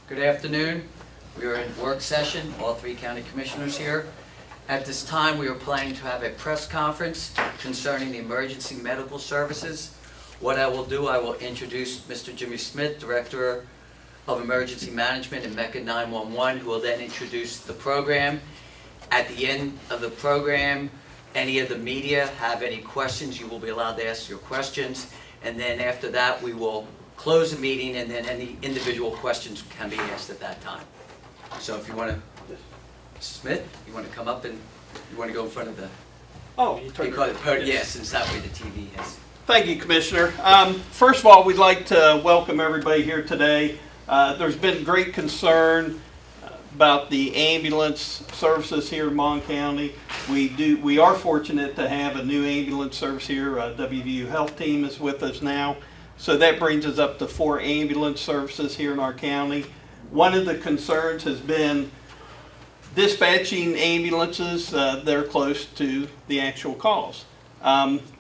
Good afternoon. We are in work session, all three county commissioners here. At this time, we are planning to have a press conference concerning the emergency medical services. What I will do, I will introduce Mr. Jimmy Smith, Director of Emergency Management in Mecca 911, who will then introduce the program. At the end of the program, any of the media have any questions, you will be allowed to ask your questions. And then after that, we will close the meeting, and then any individual questions can be asked at that time. So if you want to, Smith, you want to come up and you want to go in front of the, Oh, you turned it. yes, since that way the TV is. Thank you, Commissioner. First of all, we'd like to welcome everybody here today. There's been great concern about the ambulance services here in Mon County. We are fortunate to have a new ambulance service here. WVU Health Team is with us now. So that brings us up to 4 ambulance services here in our county. One of the concerns has been dispatching ambulances that are close to the actual calls.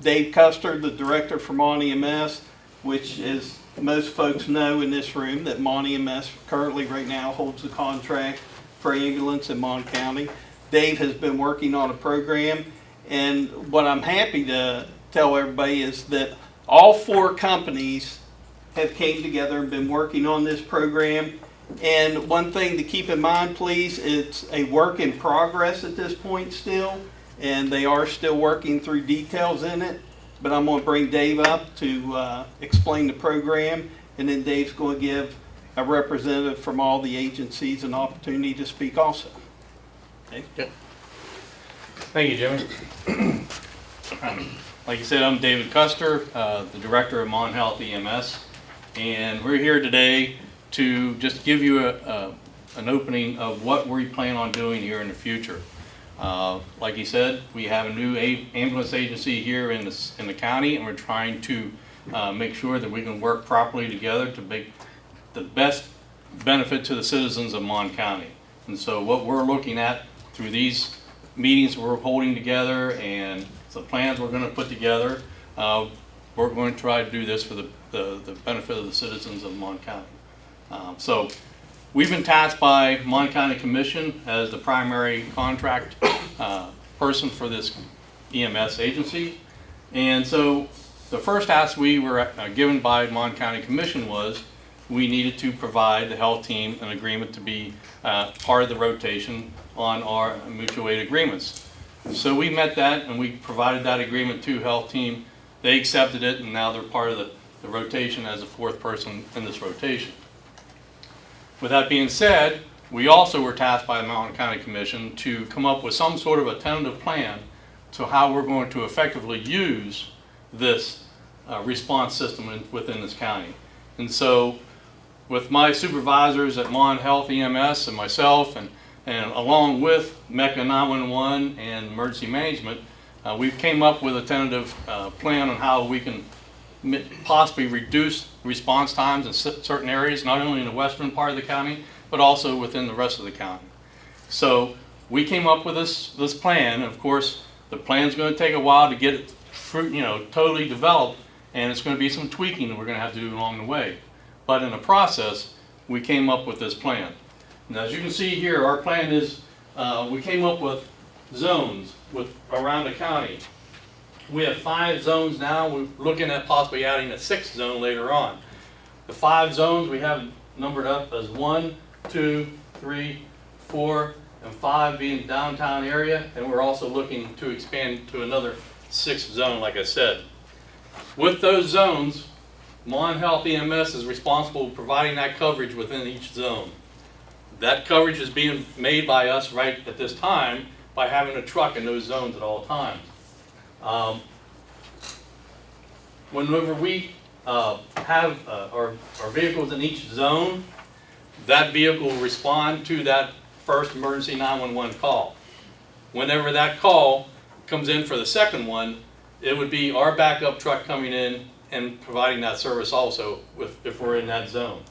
Dave Custer, the director for Mon EMS, which is most folks know in this room that Mon EMS currently right now holds the contract for ambulance in Mon County. Dave has been working on a program, and what I'm happy to tell everybody is that all 4 companies have came together and been working on this program. And one thing to keep in mind, please, it's a work in progress at this point still, and they are still working through details in it. But I'm going to bring Dave up to explain the program, and then Dave's going to give a representative from all the agencies an opportunity to speak also. Okay. Yep. Thank you, Jimmy. Like you said, I'm David Custer, the Director of Mon Health EMS, and we're here today to just give you an opening of what we plan on doing here in the future. Like you said, we have a new ambulance agency here in the county, and we're trying to make sure that we can work properly together to make the best benefit to the citizens of Mon County. And so what we're looking at through these meetings we're holding together and the plans we're going to put together, we're going to try to do this for the benefit of the citizens of Mon County. So we've been tasked by Mon County Commission as the primary contract person for this EMS agency. And so the first task we were given by Mon County Commission was we needed to provide the health team an agreement to be part of the rotation on our mutual aid agreements. So we met that, and we provided that agreement to health team. They accepted it, and now they're part of the rotation as a 4th person in this rotation. With that being said, we also were tasked by the Mountain County Commission to come up with some sort of a tentative plan to how we're going to effectively use this response system within this county. And so with my supervisors at Mon Health EMS and myself, and along with Mecca 911 and Emergency Management, we've came up with a tentative plan on how we can possibly reduce response times in certain areas, not only in the western part of the county, but also within the rest of the county. So we came up with this plan. Of course, the plan's going to take a while to get it totally developed, and it's going to be some tweaking that we're going to have to do along the way. But in the process, we came up with this plan. Now, as you can see here, our plan is we came up with zones around the county. We have 5 zones now. We're looking at possibly adding a 6th zone later on. The 5 zones we have numbered up as 1, 2, 3, 4, and 5 being downtown area, and we're also looking to expand to another 6th zone, like I said. With those zones, Mon Health EMS is responsible for providing that coverage within each zone. That coverage is being made by us right at this time by having a truck in those zones at all times. Whenever we have our vehicles in each zone, that vehicle will respond to that first emergency 911 call. Whenever that call comes in for the second one, it would be our backup truck coming in and providing that service also if we're in that zone.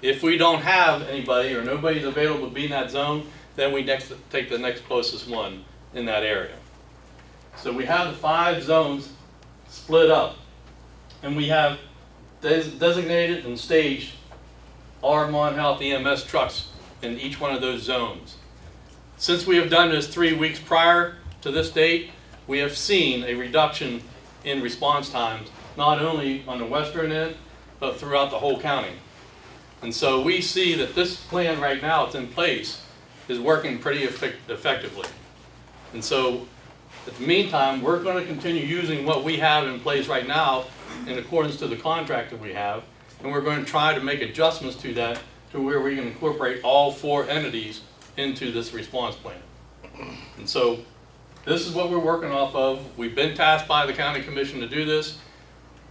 If we don't have anybody or nobody's available to be in that zone, then we take the next closest one in that area. So we have the 5 zones split up, and we have designated and staged our Mon Health EMS trucks in each one of those zones. Since we have done this 3 weeks prior to this date, we have seen a reduction in response times, not only on the western end, but throughout the whole county. And so we see that this plan right now that's in place is working pretty effectively. And so in the meantime, we're going to continue using what we have in place right now in accordance to the contract that we have, and we're going to try to make adjustments to that to where we can incorporate all 4 entities into this response plan. And so this is what we're working off of. We've been tasked by the county commission to do this.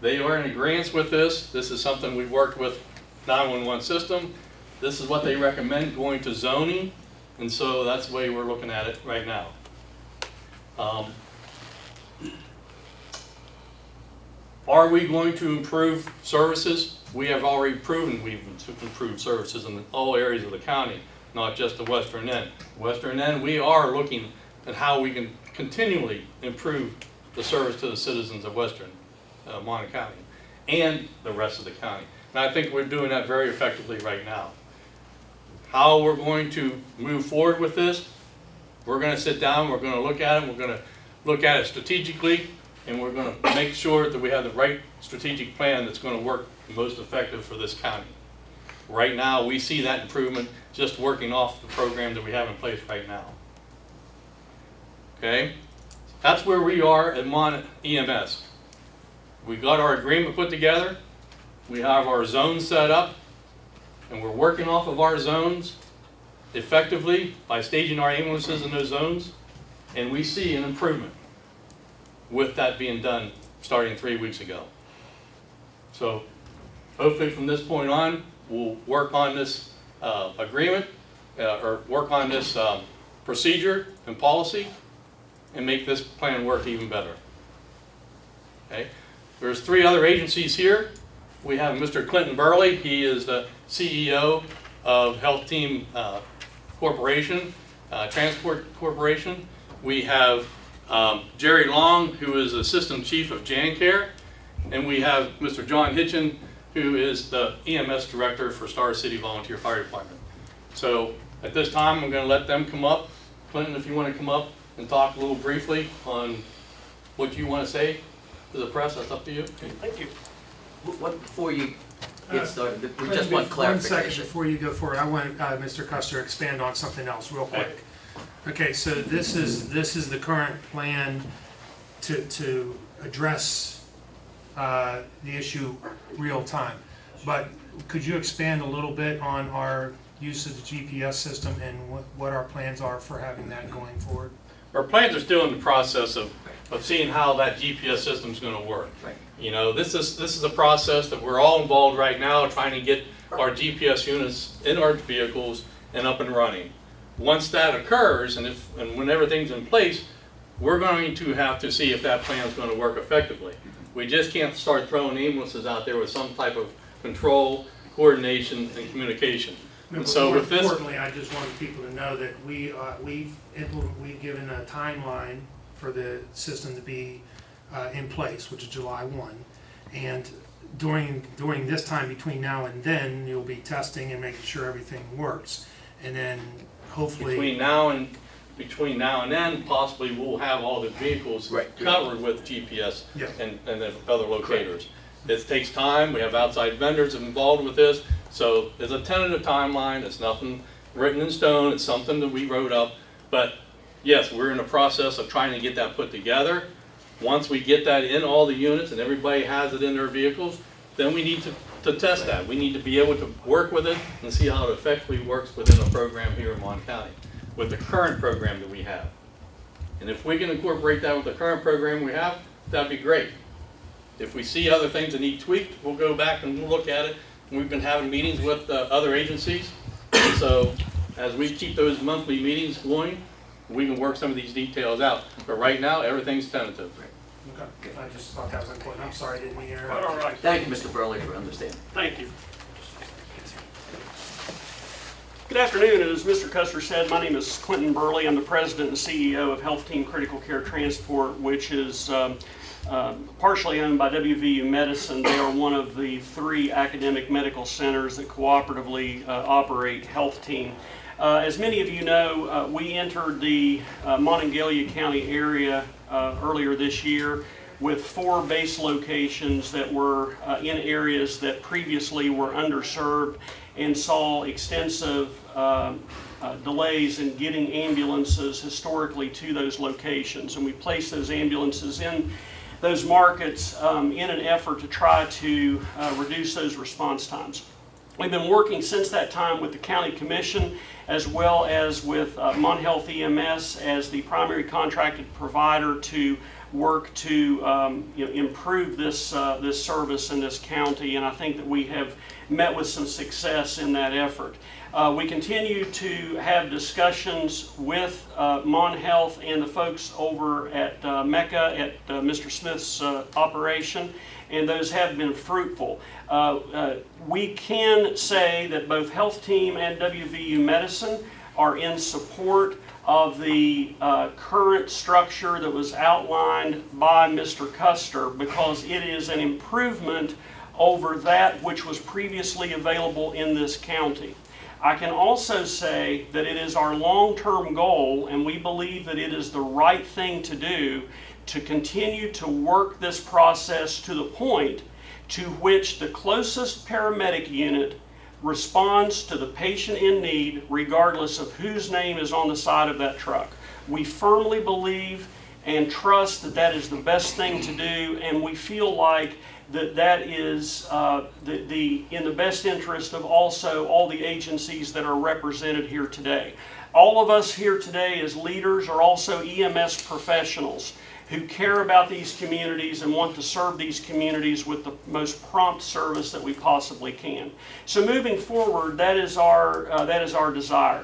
They are in agreement with this. This is something we've worked with 911 system. This is what they recommend going to zoning, and so that's the way we're looking at it right now. Are we going to improve services? We have already proven we've improved services in all areas of the county, not just the western end. Western end, we are looking at how we can continually improve the service to the citizens of western Monongalia County and the rest of the county. And I think we're doing that very effectively right now. How we're going to move forward with this, we're going to sit down, we're going to look at it, we're going to look at it strategically, and we're going to make sure that we have the right strategic plan that's going to work most effective for this county. Right now, we see that improvement just working off the program that we have in place right now. Okay? That's where we are at Mon EMS. We got our agreement put together, we have our zones set up, and we're working off of our zones effectively by staging our ambulances in those zones, and we see an improvement with that being done starting 3 weeks ago. So hopefully from this point on, we'll work on this agreement or work on this procedure and policy and make this plan work even better. Okay? There's 3 other agencies here. We have Mr. Clinton Burley. He is the CEO of Health Team Corporation, Transport Corporation. We have Jerry Long, who is Assistant Chief of JayneCare, and we have Mr. John Hitchin, who is the EMS Director for Star City Volunteer Fire Department. So at this time, I'm going to let them come up. Clinton, if you want to come up and talk a little briefly on what you want to say to the press, that's up to you. Thank you. Before you get started, we just One want clarification. second before you go forward, I want Mr. Custer to expand on something else real quick. Okay, so this is the current plan to address the issue real time. But could you expand a little bit on our use of the GPS system and what our plans are for having that going forward? Our plans are still in the process of seeing how that GPS system is going to work. Right. You know, this is a process that we're all involved right now, trying to get our GPS units in our vehicles and up and running. Once that occurs, and when everything's in place, we're going to have to see if that plan is going to work effectively. We just can't start throwing ambulances out there with some type of control, coordination, and communication. No, And but so more with this, importantly, I just wanted people to know that we've given a timeline for the system to be in place, which is July 1. And during this time between now and then, you'll be testing and making sure everything works. And then hopefully between now and then, possibly we'll have all the vehicles covered with GPS Yeah. and the other locators. It takes time. We have outside vendors involved with this. So it's a tentative timeline. It's nothing written in stone. It's something that we wrote up. But yes, we're in the process of trying to get that put together. Once we get that in all the units and everybody has it in their vehicles, then we need to test that. We need to be able to work with it and see how it effectively works within the program here in Mon County with the current program that we have. And if we can incorporate that with the current program we have, that'd be great. If we see other things that need tweaked, we'll go back and we'll look at it. And we've been having meetings with other agencies. And so as we keep those monthly meetings going, we can work some of these details out. But right now, everything's tentative. Okay. I just thought that was important. I'm sorry, I didn't mean to interrupt. All right. Thank you, Mr. Burley, for understanding. Thank you. Good afternoon. As Mr. Custer said, my name is Clinton Burley. I'm the president and CEO of Health Team Critical Care Transport, which is partially owned by WVU Medicine. They are one of the 3 academic medical centers that cooperatively operate Health Team. As many of you know, we entered the Monongalia County area earlier this year with 4 base locations that were in areas that previously were underserved and saw extensive delays in getting ambulances historically to those locations. And we placed those ambulances in those markets in an effort to try to reduce those response times. We've been working since that time with the County Commission as well as with MonHealth EMS as the primary contracted provider to work to improve this this service in this county, and I think that we have met with some success in that effort. We continue to have discussions with MonHealth and the folks over at Mecca at Mr. Smith's operation, and those have been fruitful. We can say that both Health Team and WVU Medicine are in support of the current structure that was outlined by Mr. Custer, because it is an improvement over that which was previously available in this county. I can also say that it is our long-term goal, and we believe that it is the right thing to do, to continue to work this process to the point to which the closest paramedic unit responds to the patient in need regardless of whose name is on the side of that truck. We firmly believe and trust that that is the best thing to do, and we feel like that is in the best interest of also all the agencies that are represented here today. All of us here today as leaders are also EMS professionals who care about these communities and want to serve these communities with the most prompt service that we possibly can. So moving forward, that is our desire.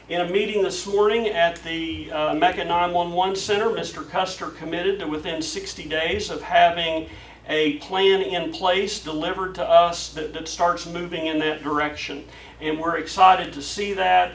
In a meeting this morning at the Mecca 911 Center, Mr. Custer committed to within 60 days of having a plan in place delivered to us that starts moving in that direction. And we're excited to see that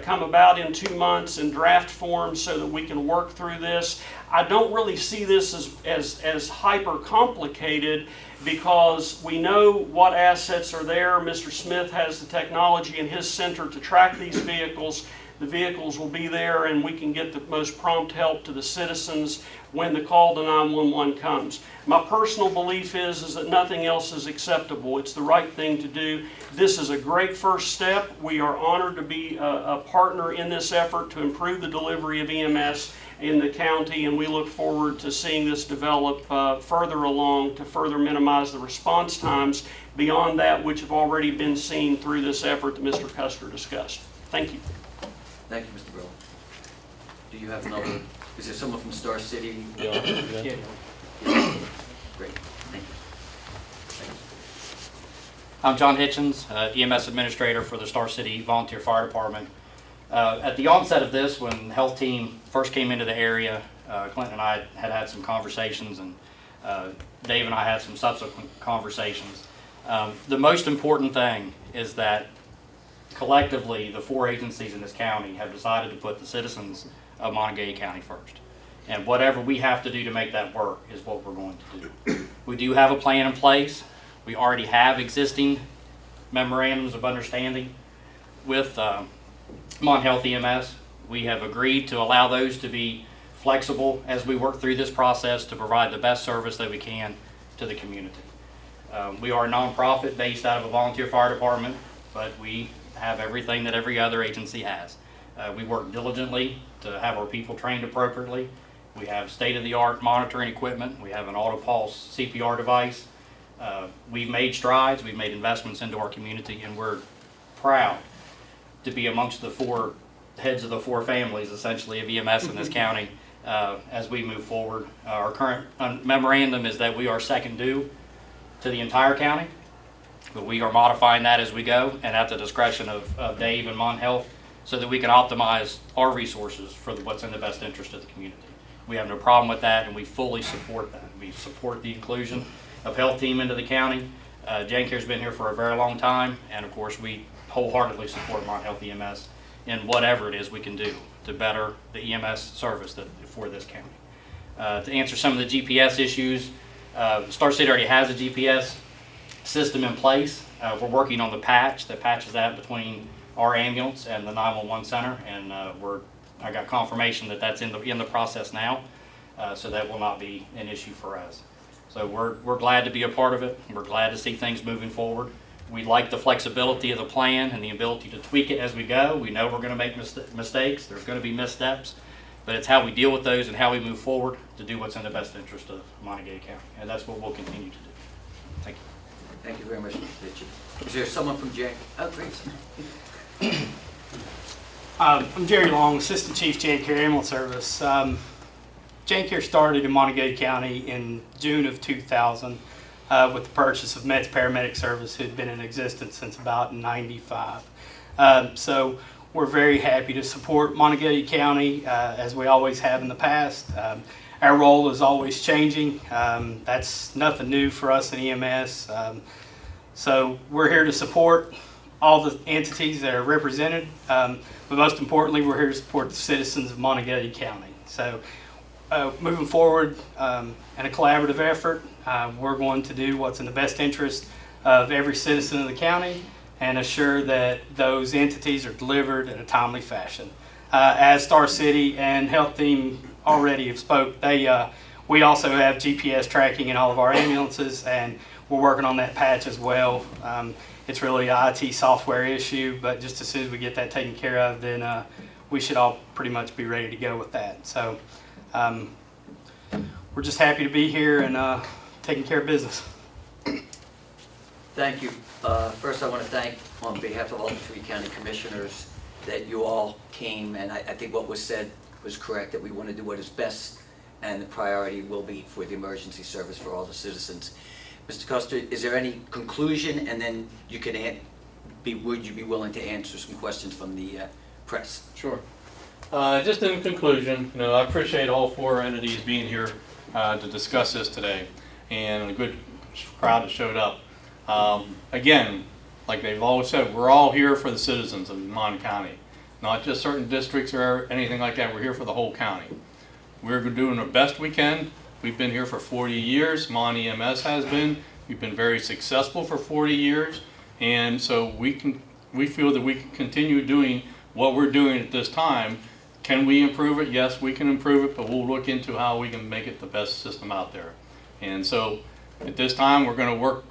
come about in 2 months in draft form so that we can work through this. I don't really see this as hyper complicated because we know what assets are there. Mr. Smith has the technology in his center to track these vehicles. The vehicles will be there and we can get the most prompt help to the citizens when the call to 911 comes. My personal belief is that nothing else is acceptable. It's the right thing to do. This is a great first step. We are honored to be a partner in this effort to improve the delivery of EMS in the county, and we look forward to seeing this develop further along to further minimize the response times beyond that which have already been seen through this effort that Mr. Custer discussed. Thank you. Thank you, Mr. Brill. Do you have another, is there someone from Star City? Yeah. Great, thank you. I'm John Hitchens, EMS Administrator for the Star City Volunteer Fire Department. At the onset of this, when Health Team first came into the area, Clinton and I had some conversations, and Dave and I had some subsequent conversations. The most important thing is that collectively, the 4 agencies in this county have decided to put the citizens of Monongalia County first. And whatever we have to do to make that work is what we're going to do. We do have a plan in place. We already have existing memorandums of understanding with MonHealth EMS. We have agreed to allow those to be flexible as we work through this process to provide the best service that we can to the community. We are a nonprofit based out of a volunteer fire department, but we have everything that every other agency has. We work diligently to have our people trained appropriately. We have state-of-the-art monitoring equipment. We have an auto-pulse CPR device. We've made strides, we've made investments into our community, and we're proud to be amongst the 4 heads of the 4 families, essentially, of EMS in this county as we move forward. Our current memorandum is that we are second due to the entire county, but we are modifying that as we go and at the discretion of Dave and MonHealth so that we can optimize our resources for what's in the best interest of the community. We have no problem with that, and we fully support that. We support the inclusion of Health Team into the county. JayneCare's been here for a very long time, and of course we wholeheartedly support MonHealth EMS in whatever it is we can do to better the EMS service for this county. To answer some of the GPS issues, Star City already has a GPS system in place. We're working on the patch that patches that between our ambulance and the 911 center, and I got confirmation that that's in the process now, so that will not be an issue for us. So we're glad to be a part of it. We're glad to see things moving forward. We like the flexibility of the plan and the ability to tweak it as we go. We know we're going to make mistakes. There's going to be missteps, but it's how we deal with those and how we move forward to do what's in the best interest of Monongalia County, and that's what we'll continue to do. Thank you. Thank you very much, Mr. Ritchie. Is there someone from Jay? Oh, great. I'm Jerry Long, Assistant Chief JayneCare Ambulance Service. JayneCare started in Monongalia County in June of 2000 with the purchase of Mets Paramedic Service, who had been in existence since about '95. So we're very happy to support Monongalia County as we always have in the past. Our role is always changing. That's nothing new for us in EMS. So we're here to support all the entities that are represented, but most importantly, we're here to support the citizens of Monongalia County. So moving forward in a collaborative effort, we're going to do what's in the best interest of every citizen of the county and assure that those entities are delivered in a timely fashion. As Star City and Health Team already have spoke, we also have GPS tracking in all of our ambulances, and we're working on that patch as well. It's really an IT software issue, but just as soon as we get that taken care of, then we should all pretty much be ready to go with that. So we're just happy to be here and taking care of business. Thank you. First, I want to thank, on behalf of all the 3 county commissioners, that you all came, and I think what was said was correct, that we want to do what is best, and the priority will be for the emergency service for all the citizens. Mr. Custer, is there any conclusion, and then you can would you be willing to answer some questions from the press? Sure. Just in conclusion, I appreciate all 4 entities being here to discuss this today, and a good crowd that showed up. Again, like they've always said, we're all here for the citizens of Mon County, not just certain districts or anything like that. We're here for the whole county. We're doing the best we can. We've been here for 40 years. Mon EMS has been. We've been very successful for 40 years, and so we feel that we can continue doing what we're doing at this time. Can we improve it? Yes, we can improve it, but we'll look into how we can make it the best system out there. And so at this time, we're going to work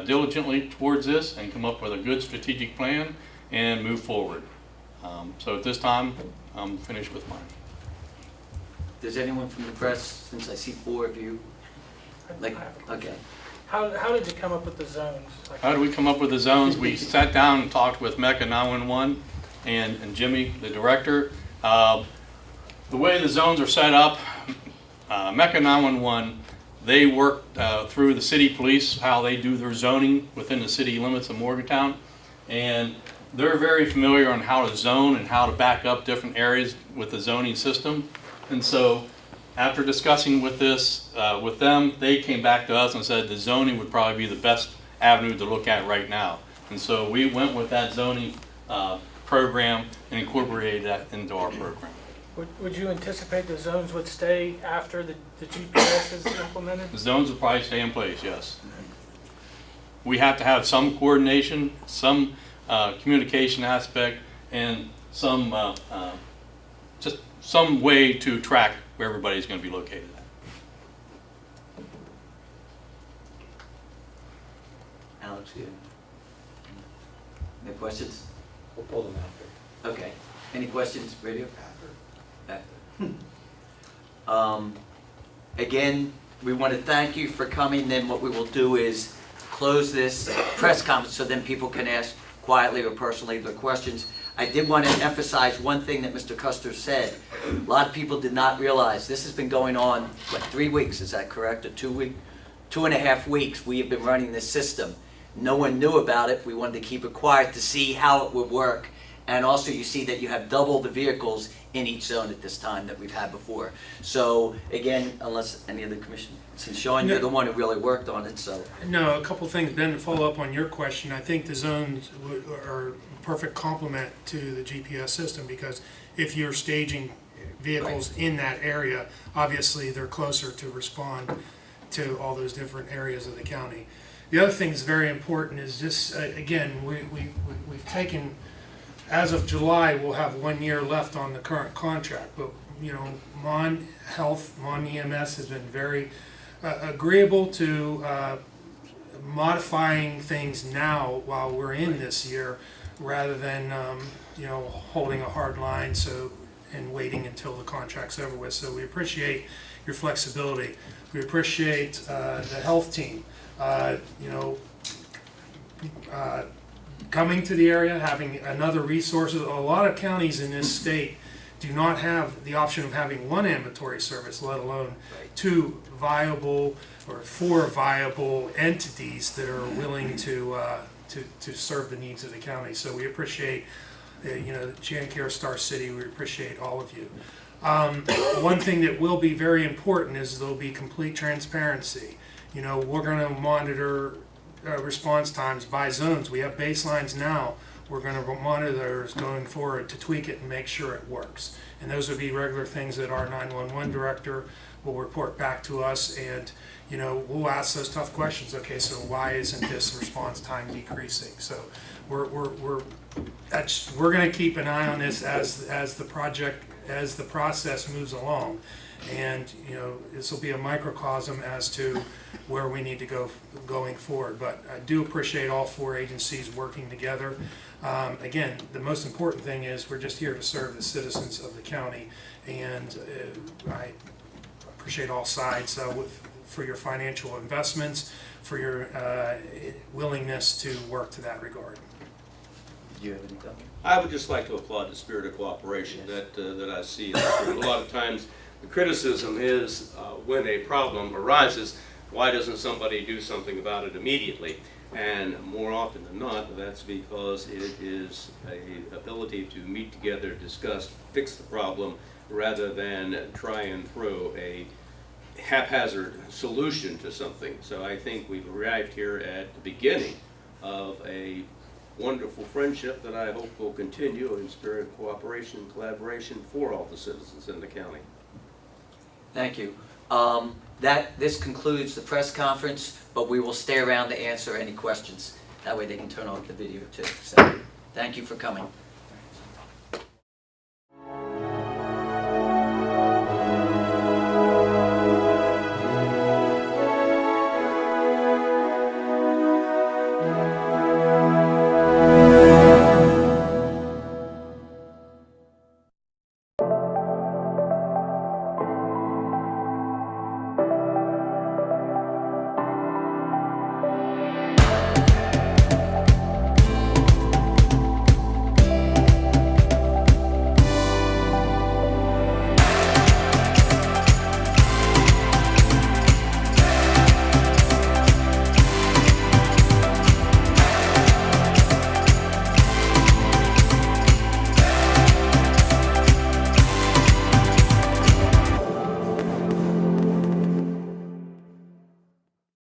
diligently towards this and come up with a good strategic plan and move forward. So at this time, I'm finished with mine. Does anyone from the press, since I see 4 of you, okay. How did you come up with the zones? How do we come up with the zones? We sat down and talked with Mecca 911 and Jimmy, the director. The way the zones are set up, Mecca 911, they work through the city police, how they do their zoning within the city limits of Morgantown. And they're very familiar on how to zone and how to back up different areas with the zoning system. And so after discussing with this, with them, they came back to us and said the zoning would probably be the best avenue to look at right now. And so we went with that zoning program and incorporated that into our program. Would you anticipate the zones would stay after the GPS is implemented? The zones will probably stay in place, yes. We have to have some coordination, some communication aspect, and some just some way to track where everybody's going to be located at. Alex, you have questions? We'll pull them after. Okay. Any questions, radio? After. Again, we want to thank you for coming. Then what we will do is close this press conference so then people can ask quietly or personally their questions. I did want to emphasize one thing that Mr. Custer said. A lot of people did not realize this has been going on, what, 3 weeks, is that correct? Or 2 weeks? 2.5 weeks we have been running this system. No one knew about it. We wanted to keep it quiet to see how it would work. And also you see that you have double the vehicles in each zone at this time that we've had before. So again, unless any of the commission, since Sean, you're the one who really worked on it, so. No, a couple things, Ben, to follow up on your question. I think the zones are a perfect complement to the GPS system, because if you're staging vehicles in that area. Obviously, they're closer to respond to all those different areas of the county. The other thing that's very important is just, again, we've taken, as of July, we'll have 1 year left on the current contract, but, you know, Mon EMS has been very agreeable to modifying things now while we're in this year, rather than, you know, holding a hard line and waiting until the contract's over with. So we appreciate your flexibility. We appreciate the health team, you know, coming to the area, having another resource. A lot of counties in this state do not have the option of having one ambulatory service, let alone two viable or four viable entities that are willing to serve the needs of the county. So we appreciate, you know, JayneCare, Star City. We appreciate all of you. One thing that will be very important is there'll be complete transparency. You know, we're going to monitor response times by zones. We have baselines now. We're going to monitor those going forward to tweak it and make sure it works. And those would be regular things that our 911 director will report back to us, and, you know, we'll ask those tough questions. Okay, so why isn't this response time decreasing? So we're going to keep an eye on this as the process moves along. And, you know, this will be a microcosm as to where we need to go going forward. But I do appreciate all four agencies working together. Again, the most important thing is we're just here to serve the citizens of the county, and I appreciate all sides for your financial investments, for your willingness to work to that regard. Do you have any comments? I would just like to applaud the spirit of cooperation that I see. A lot of times, the criticism is when a problem arises, why doesn't somebody do something about it immediately? And more often than not, that's because it is an ability to meet together, discuss, fix the problem, rather than try and throw a haphazard solution to something. So I think we've arrived here at the beginning of a wonderful friendship that I hope will continue in spirit of cooperation and collaboration for all the citizens in the county. Thank you. This concludes the press conference, but we will stay around to answer any questions. That way they can turn off the video too. So, thank you for coming.